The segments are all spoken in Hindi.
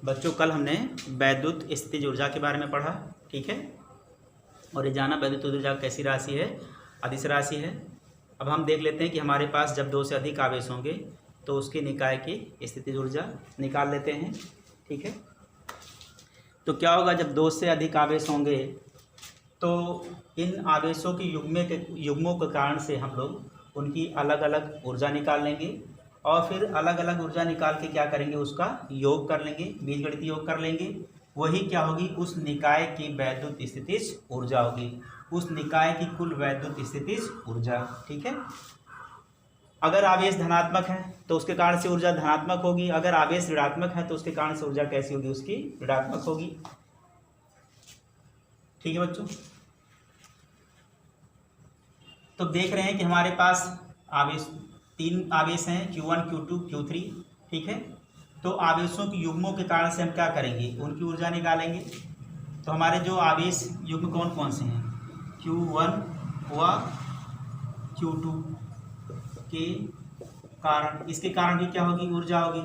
बच्चों कल हमने वैद्युत स्थितिज ऊर्जा के बारे में पढ़ा, ठीक है। और ये जाना वैद्युत ऊर्जा कैसी राशि है, अदिश राशि है। अब हम देख लेते हैं कि हमारे पास जब दो से अधिक आवेश होंगे तो उसके निकाय की स्थितिज ऊर्जा निकाल लेते हैं, ठीक है। तो क्या होगा, जब दो से अधिक आवेश होंगे तो इन आवेशों की युग्मों के कारण से हम लोग उनकी अलग अलग ऊर्जा निकाल लेंगे और फिर अलग अलग ऊर्जा निकाल के क्या करेंगे, उसका योग कर लेंगे, बीजगणितीय योग कर लेंगे। वही क्या होगी, उस निकाय की वैद्युत स्थितिज ऊर्जा होगी, उस निकाय की कुल वैद्युत स्थितिज ऊर्जा, ठीक है। अगर आवेश धनात्मक है तो उसके कारण से ऊर्जा धनात्मक होगी, अगर आवेश ऋणात्मक है तो उसके कारण से ऊर्जा कैसी होगी, उसकी ऋणात्मक होगी, ठीक है बच्चों। तो देख रहे हैं कि हमारे पास आवेश तीन आवेश हैं, Q1 Q2 Q3, ठीक है। तो आवेशों की युग्मों के कारण से हम क्या करेंगे, उनकी ऊर्जा निकालेंगे। तो हमारे जो आवेश युग्म कौन कौन से हैं, Q1 व Q2 के कारण, इसके कारण भी क्या होगी, ऊर्जा होगी।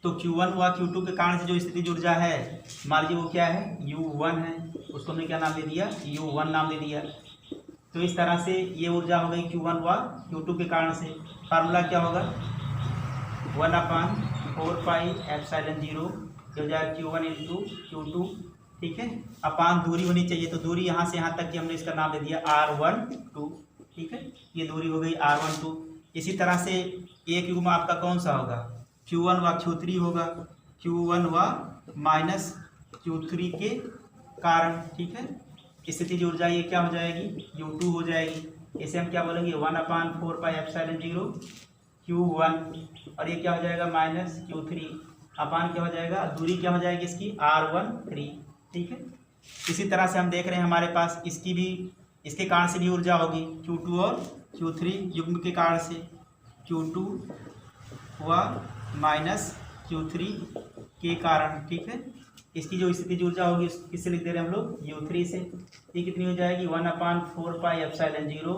तो Q1 व Q2 के कारण से जो स्थितिज ऊर्जा है, मान लीजिए वो क्या है, U1 है, उसको हमने क्या नाम दे दिया, U1 नाम दे दिया। तो इस तरह से ये ऊर्जा हो गई Q1 व Q2 के कारण से। फार्मूला क्या होगा, 1/4 पाई एप्सिलॉन 0 हो जाएगा Q1 इंटू Q2, ठीक है। अपान दूरी होनी चाहिए, तो दूरी यहाँ से यहाँ तक की हमने इसका नाम दे दिया R12, ठीक है। ये दूरी हो गई R12। इसी तरह से एक युग्म आपका कौन सा होगा, Q1 व Q3 होगा, Q1 व माइनस Q3 के कारण, ठीक है। स्थितिज ऊर्जा ये क्या हो जाएगी, U2 हो जाएगी। इसे हम क्या बोलेंगे, 1/4 पाई एप्सिलॉन 0 Q1, और ये क्या हो जाएगा माइनस Q3 अपान क्या हो जाएगा, दूरी क्या हो जाएगी इसकी R13, ठीक है। इसी तरह से हम देख रहे हैं हमारे पास इसकी भी, इसके कारण से भी ऊर्जा होगी, Q2 और Q3 युग्म के कारण से, Q2 व माइनस Q3 के कारण, ठीक है। इसकी जो स्थितिज ऊर्जा होगी किससे लिख दे रहे हैं हम लोग, U3 से। ये कितनी हो जाएगी, 1/4 पाई एप्सिलॉन 0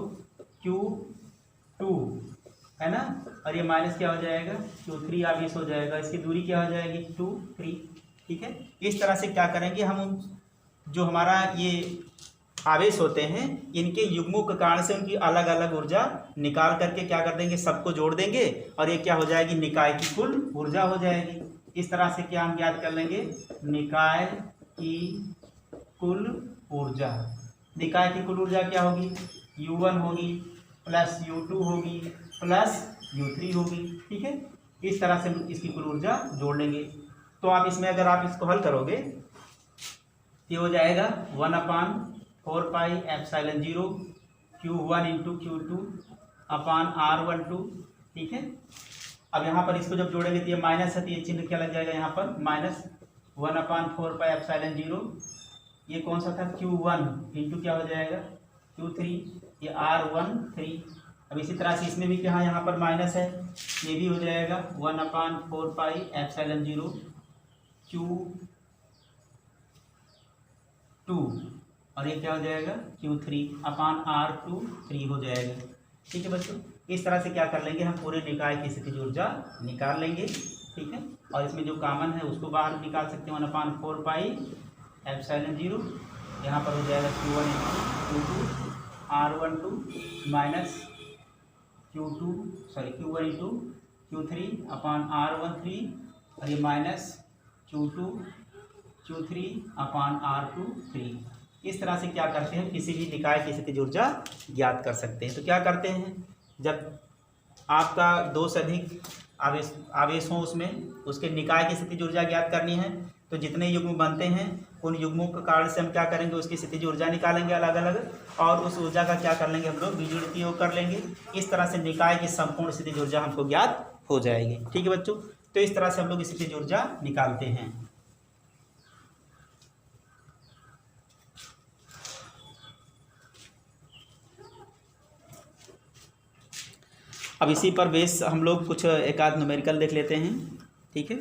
Q2, है ना। और ये माइनस क्या हो जाएगा, Q3 आवेश हो जाएगा, इसकी दूरी क्या हो जाएगी 2, 3, ठीक है। इस तरह से क्या करेंगे हम, जो हमारा ये आवेश होते हैं इनके युग्मों के कारण से उनकी अलग अलग ऊर्जा निकाल करके क्या कर देंगे, सबको जोड़ देंगे और ये क्या हो जाएगी, निकाय की कुल ऊर्जा हो जाएगी। इस तरह से क्या हम ज्ञात कर लेंगे, निकाय की कुल ऊर्जा। निकाय की कुल ऊर्जा क्या होगी, U1 होगी प्लस U2 होगी प्लस U3 होगी, ठीक है। इस तरह से हम इसकी कुल ऊर्जा जोड़ लेंगे। तो आप इसमें अगर आप इसको हल करोगे ये हो जाएगा 1/4 pi epsilon 0 Q1 into Q2 अपान R12, ठीक है। अब यहाँ पर इसको जब जोड़ेंगे तो ये माइनस है, तो ये चिन्ह क्या लग जाएगा यहाँ पर, माइनस 1/4 पाई एप्सिलॉन 0, ये कौन सा था, Q1 इंटू क्या हो जाएगा Q3, ये R13। अब इसी तरह से इसमें भी क्या है, यहाँ पर माइनस है, ये भी हो जाएगा 1/4 पाई एप्सिलॉन 0 Q2, और ये क्या हो जाएगा Q3 अपान R23 हो जाएगा, ठीक है बच्चों। इस तरह से क्या कर लेंगे, हम पूरे निकाय की स्थितिज ऊर्जा निकाल लेंगे, ठीक है। और इसमें जो कॉमन है उसको बाहर निकाल सकते हैं, 1/4 पाई एप्सिलॉन 0, यहाँ पर हो जाएगा Q1 into Q2 R12 minus Q1 into Q3 अपान R13, और ये माइनस Q3 अपान R23। इस तरह से क्या करते हैं, किसी भी निकाय की स्थितिज ऊर्जा ज्ञात कर सकते हैं। तो क्या करते हैं, जब आपका दो से अधिक आवेश हो उसमें, उसके निकाय की स्थितिज ऊर्जा ज्ञात करनी है, तो जितने युग्म बनते हैं उन युग्मों के कारण से हम क्या करेंगे, उसकी स्थितिज ऊर्जा निकालेंगे अलग अलग, और उस ऊर्जा का क्या कर लेंगे हम लोग, बीजगणितीय योग कर लेंगे। इस तरह से निकाय की संपूर्ण स्थितिज ऊर्जा हमको ज्ञात हो जाएगी, ठीक है बच्चों। तो इस तरह से हम लोग स्थितिज ऊर्जा निकालते हैं। अब इसी पर बेस हम लोग कुछ एक आध न्यूमेरिकल देख लेते हैं, ठीक है।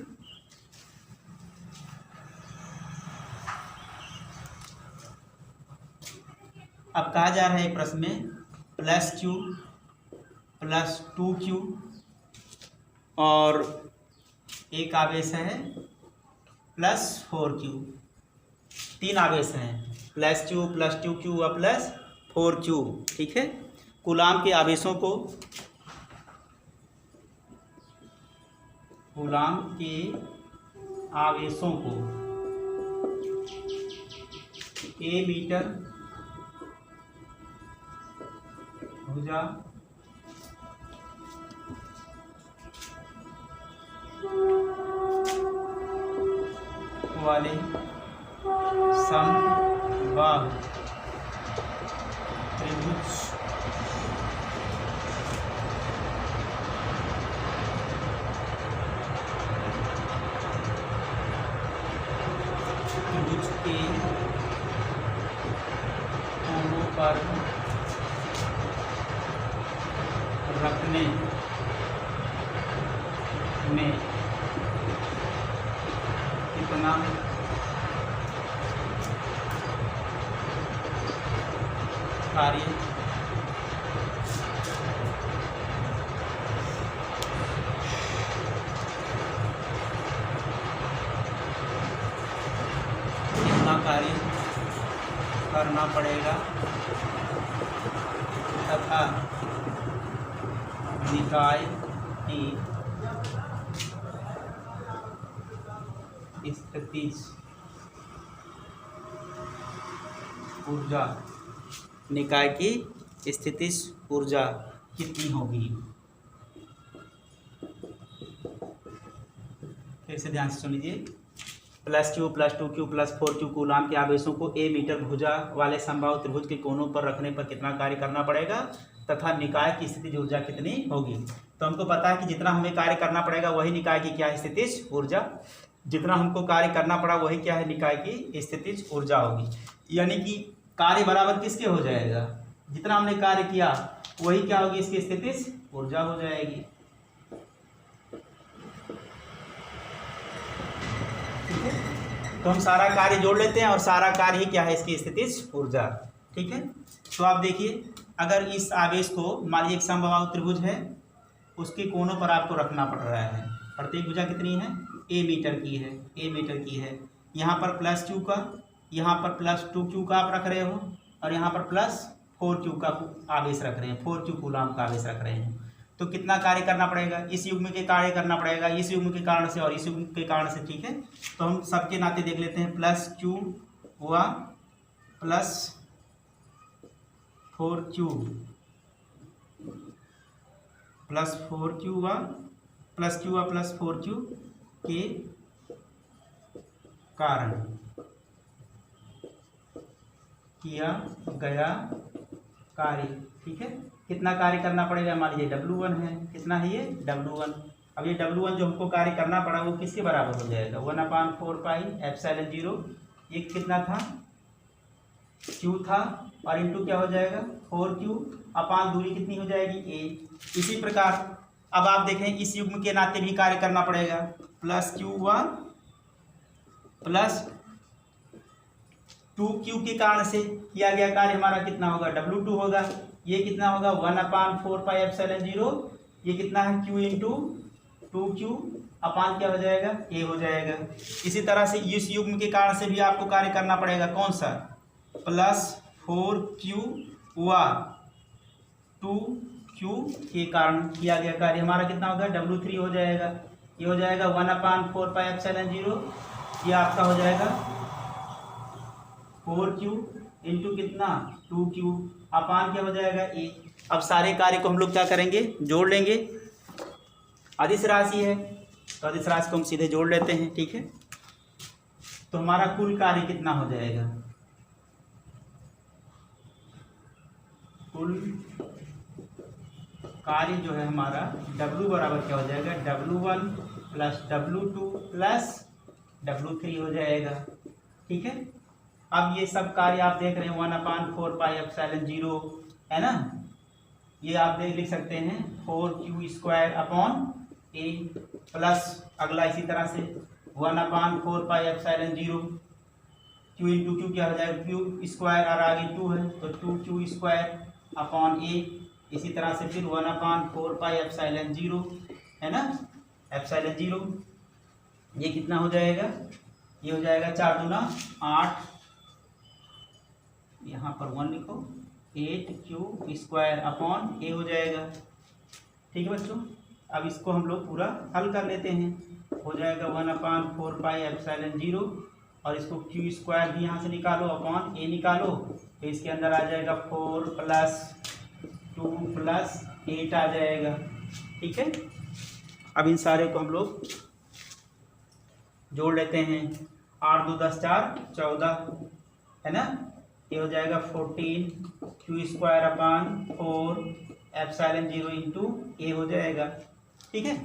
अब कहा जा रहा है एक प्रश्न में +q + 2q और एक आवेश है +4q। तीन आवेश हैं +q + 2q और +4q। ठीक है, कूलाम के आवेशों को A मीटर भुजा वाले समबाहु त्रिभुज के कोनों पर रखने में कितना कार्य करना पड़ेगा तथा निकाय की स्थितिज ऊर्जा कितनी होगी। फिर से ध्यान से सुन लीजिए। +q + 2q + 4q कूलाम के आवेशों को A मीटर भुजा वाले समबाहु त्रिभुज के कोनों पर रखने पर कितना कार्य करना पड़ेगा तथा निकाय की स्थितिज ऊर्जा कितनी होगी। तो हमको पता है कि जितना हमें कार्य करना पड़ेगा वही निकाय की क्या है, स्थितिज ऊर्जा। जितना हमको कार्य करना पड़ा वही क्या है, निकाय की स्थितिज ऊर्जा होगी। यानी कि कार्य बराबर किसके हो जाएगा, जितना हमने कार्य किया वही क्या होगी, इसकी स्थितिज ऊर्जा हो जाएगी। तो हम सारा कार्य जोड़ लेते हैं और सारा कार्य ही क्या है, इसकी स्थितिज ऊर्जा। ठीक है, तो आप देखिए अगर इस आवेश को मान लीजिए एक समबाहु त्रिभुज है, उसके कोनों पर आपको रखना पड़ रहा है। प्रत्येक भुजा कितनी है, A मीटर की है। यहाँ पर +q का, यहाँ पर +2q का आप रख रहे हो और यहाँ पर +4q का आवेश रख रहे हैं, 4q कूलाम का आवेश रख रहे हैं। तो कितना कार्य करना पड़ेगा, इस युग्म के कार्य करना पड़ेगा, इस युग्म के कारण से और इस युग्म के कारण से। ठीक है, तो हम सबके नाते देख लेते हैं। +q हुआ +4q हुआ +4q के कारण किया गया कार्य। ठीक है, कितना कार्य करना पड़ेगा, मान लीजिए W1 है, कितना है ये W1। अब ये W1 जो हमको कार्य करना पड़ा वो किसके बराबर हो जाएगा, 1/4πε0। ये कितना था, Q था, और इंटू क्या हो जाएगा 4Q अपान दूरी कितनी हो जाएगी A। इसी प्रकार अब आप देखें इस युग्म के नाते भी कार्य करना पड़ेगा। +q1 +2q के कारण से किया गया कार्य हमारा कितना होगा, W2 होगा। ये कितना होगा 1/4πε0। ये कितना है Q इंटू 2Q अपान क्या हो जाएगा, A हो जाएगा। इसी तरह से इस युग्म के कारण से भी आपको कार्य करना पड़ेगा, कौन सा, +4Q हुआ 2Q के कारण किया गया कार्य हमारा कितना होगा, W3 हो जाएगा। ये हो जाएगा 1/4πε0। ये आपका हो जाएगा 4Q इंटू कितना 2Q अपान क्या हो जाएगा A। अब सारे कार्य को हम लोग क्या करेंगे, जोड़ लेंगे। अदिश राशि है तो अदिश राशि को हम सीधे जोड़ लेते हैं। ठीक है, तो हमारा कुल कार्य कितना हो जाएगा, कुल कार्य जो है हमारा W बराबर क्या हो जाएगा, W1 + W2 + W3 हो जाएगा। ठीक है, अब ये सब कार्य आप देख रहे हैं 1/4πε0 है ना। ये आप लिख सकते हैं 4q² A प्लस अगला इसी तरह से 1/4πε0 Q क्यू इंटू क्यू क्या हो जाएगा, क्यू स्क्वायर और आगे 2 है तो 2q² अपॉन a। इसी तरह से फिर 1/4 पाई एप्सिलॉन 0 है ना, एप्सिलॉन 0 ये कितना हो जाएगा, ये हो जाएगा 4 दूना 8, यहाँ पर 1 लिखो, 8q² अपॉन a हो जाएगा। ठीक है बच्चों, अब इसको हम लोग पूरा हल कर लेते हैं। हो जाएगा 1/4 पाई एप्सिलॉन 0 और इसको q² भी यहाँ से निकालो अपॉन a निकालो, तो इसके अंदर आ जाएगा 4 + 2 + 8 आ जाएगा। ठीक है, अब इन सारे को हम लोग जोड़ लेते हैं। 8 2 10 4 14 है ना, ये हो जाएगा 14q² upon 4 epsilon 0 into a हो जाएगा। ठीक है,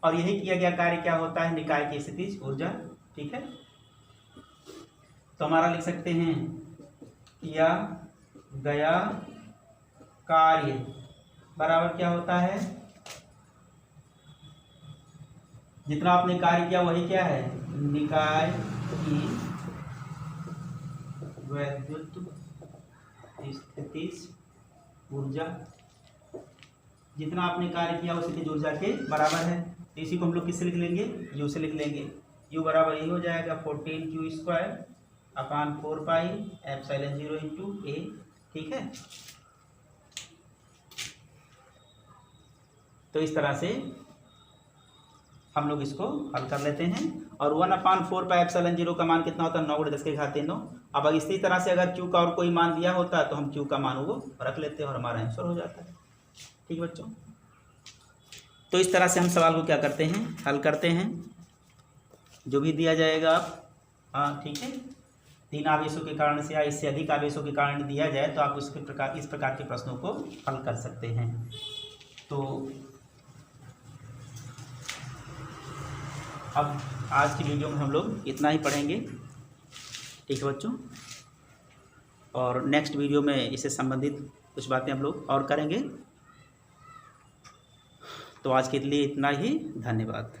और यही किया गया कार्य क्या होता है, निकाय की स्थितिज ऊर्जा। ठीक है, तो हमारा लिख सकते हैं किया गया कार्य बराबर क्या होता है, जितना आपने कार्य किया वही क्या है, निकाय की वैद्युत स्थितिज ऊर्जा। जितना आपने कार्य किया उस स्थितिज ऊर्जा के बराबर है। तो इसी को हम लोग किससे लिख लेंगे, u से लिख लेंगे। u बराबर ये हो जाएगा 14q² upon 4 pi epsilon 0 into a। ठीक है, तो इस तरह से हम लोग इसको हल कर लेते हैं। और 1/4 पाई एप्सिलॉन 0 का मान कितना होता है, 9 × 10 के घात 9। अब इसी तरह से अगर q का और कोई मान दिया होता है तो हम q का मान वो रख लेते हैं और हमारा आंसर हो जाता है। ठीक है बच्चों, तो इस तरह से हम सवाल को क्या करते हैं, हल करते हैं। जो भी दिया जाएगा आप, हाँ ठीक है, 3 आवेशों के कारण से या इससे अधिक आवेशों के कारण दिया जाए तो आप इस प्रकार के प्रश्नों को हल कर सकते हैं। तो अब आज की वीडियो में हम लोग इतना ही पढ़ेंगे। ठीक है बच्चों, और नेक्स्ट वीडियो में इससे संबंधित कुछ बातें हम लोग और करेंगे। तो आज के लिए इतना ही, धन्यवाद।